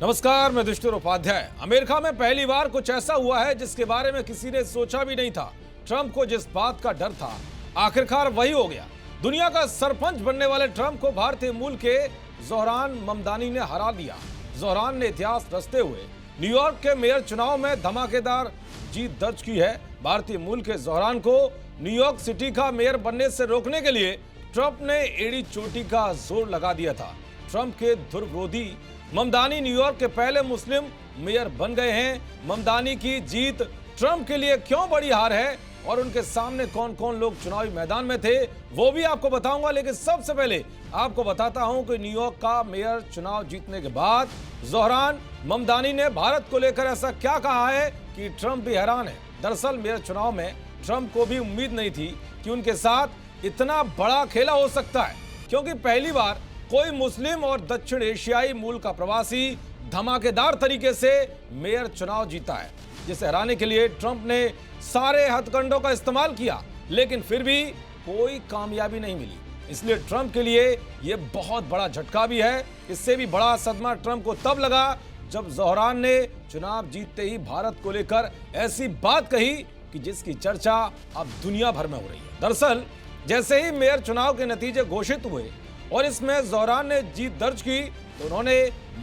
नमस्कार, मैं युधिष्ठिर उपाध्याय। अमेरिका में पहली बार कुछ ऐसा हुआ है जिसके बारे में किसी ने सोचा भी नहीं था। ट्रंप को जिस बात का डर था, आखिरकार वही हो गया। दुनिया का सरपंच बनने वाले ट्रंप को भारतीय मूल के जोहरान ममदानी ने हरा दिया। जोहरान ने इतिहास रचते हुए न्यूयॉर्क के मेयर चुनाव में धमाकेदार जीत दर्ज की है। भारतीय मूल के जोहरान को न्यूयॉर्क सिटी का मेयर बनने से रोकने के लिए ट्रंप ने एड़ी चोटी का जोर लगा दिया था। ट्रंप के धुरविरोधी ममदानी न्यूयॉर्क के पहले मुस्लिम मेयर बन गए हैं। ममदानी की जीत ट्रंप के लिए क्यों बड़ी हार है और उनके सामने कौन कौन लोग चुनावी मैदान में थे वो भी आपको बताऊंगा, लेकिन सबसे पहले आपको बताता हूं कि न्यूयॉर्क का मेयर चुनाव जीतने के बाद जोहरान ममदानी ने भारत को लेकर ऐसा क्या कहा है कि ट्रंप भी हैरान है। दरअसल मेयर चुनाव में ट्रंप को भी उम्मीद नहीं थी कि उनके साथ इतना बड़ा खेला हो सकता है, क्योंकि पहली बार कोई मुस्लिम और दक्षिण एशियाई मूल का प्रवासी धमाकेदार तरीके से मेयर चुनाव जीता है, जिसे हराने के लिए ट्रंप ने सारे हथकंडों का इस्तेमाल किया, लेकिन फिर भी कोई कामयाबी नहीं मिली। इसलिए ट्रंप के लिए यह बहुत बड़ा झटका भी है। इससे भी बड़ा सदमा ट्रंप को तब लगा जब जोहरान ने चुनाव जीतते ही भारत को लेकर ऐसी बात कही कि जिसकी चर्चा अब दुनिया भर में हो रही है। दरअसल जैसे ही मेयर चुनाव के नतीजे घोषित हुए और इसमें जोहरान ने जीत दर्ज की तो उन्होंने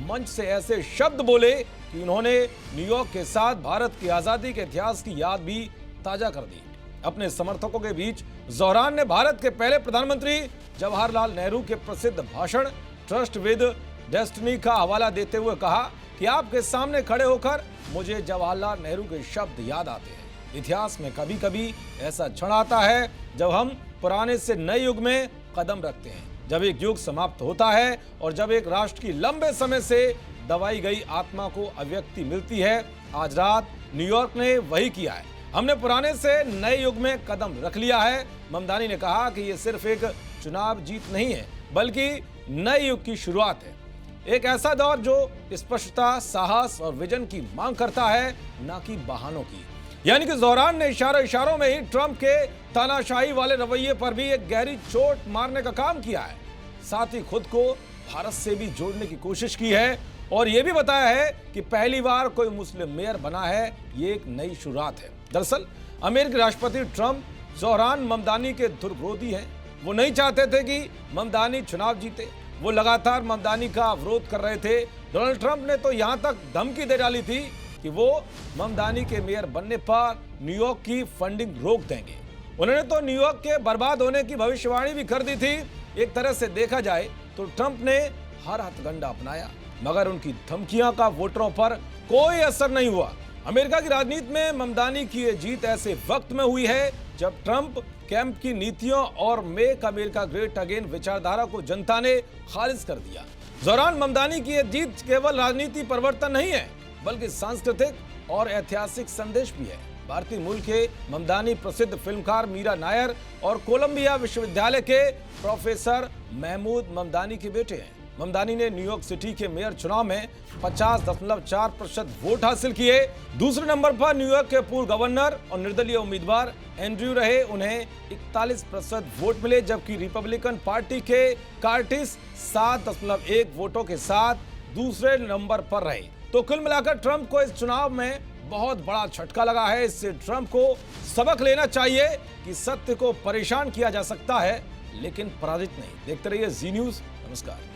मंच से ऐसे शब्द बोले कि उन्होंने न्यूयॉर्क के साथ भारत की आजादी के इतिहास की याद भी ताजा कर दी। अपने समर्थकों के बीच जोहरान ने भारत के पहले प्रधानमंत्री जवाहरलाल नेहरू के प्रसिद्ध भाषण ट्रस्ट विद डेस्टिनी का हवाला देते हुए कहा कि आपके सामने खड़े होकर मुझे जवाहरलाल नेहरू के शब्द याद आते हैं। इतिहास में कभी कभी ऐसा क्षण आता है जब हम पुराने से नए युग में कदम रखते हैं, जब एक युग समाप्त होता है और जब एक राष्ट्र की लंबे समय से दबाई गई आत्मा को अभिव्यक्ति मिलती है। आज रात न्यूयॉर्क ने वही किया है। हमने पुराने से नए युग में कदम रख लिया है। ममदानी ने कहा कि यह सिर्फ एक चुनाव जीत नहीं है, बल्कि नए युग की शुरुआत है। एक ऐसा दौर जो स्पष्टता, साहस और विजन की मांग करता है, न कि बहानों की। यानी कि जोहरान ने इशारों में ही ट्रंप के तानाशाही वाले रवैये पर भी एक गहरी चोट मारने का काम किया है। साथ ही खुद को भारत से भी जोड़ने की कोशिश की है और यह भी बताया है कि पहली बार कोई मुस्लिम मेयर बना है, ये एक नई शुरुआत है। दरअसल अमेरिकी राष्ट्रपति ट्रंप जोहरान ममदानी के धुरविरोधी हैं। वो नहीं चाहते थे कि ममदानी चुनाव जीते। वो लगातार ममदानी का विरोध कर रहे थे। डोनाल्ड ट्रंप ने तो यहां तक धमकी दे डाली थी कि वो ममदानी के मेयर बनने पर न्यूयॉर्क की फंडिंग रोक देंगे। उन्होंने तो न्यूयॉर्क के बर्बाद होने की भविष्यवाणी भी कर दी थी। एक तरह से देखा जाए तो ट्रंप ने हर हथकंडा अपनाया, मगर उनकी धमकियां का वोटरों पर कोई असर नहीं हुआ। अमेरिका की राजनीति में ममदानी की यह जीत ऐसे वक्त में हुई है जब ट्रंप कैंप की नीतियों और मेक अमेरिका ग्रेट अगेन विचारधारा को जनता ने खारिज कर दिया। जोहरान ममदानी की यह जीत केवल राजनीति परिवर्तन नहीं है, बल्कि सांस्कृतिक और ऐतिहासिक संदेश भी है। भारतीय मूल के ममदानी प्रसिद्ध फिल्मकार मीरा नायर और कोलंबिया विश्वविद्यालय के प्रोफेसर महमूद ममदानी के बेटे हैं। ममदानी ने न्यूयॉर्क सिटी के मेयर चुनाव में 50.4% वोट हासिल किए। दूसरे नंबर पर न्यूयॉर्क के पूर्व गवर्नर और निर्दलीय उम्मीदवार एंड्रयू रहे, उन्हें 41% वोट मिले, जबकि रिपब्लिकन पार्टी के कार्टिस 7.1 वोटों के साथ दूसरे नंबर पर रहे। तो कुल मिलाकर ट्रंप को इस चुनाव में बहुत बड़ा झटका लगा है। इससे ट्रंप को सबक लेना चाहिए कि सत्य को परेशान किया जा सकता है, लेकिन पराजित नहीं। देखते रहिए जी न्यूज़। नमस्कार।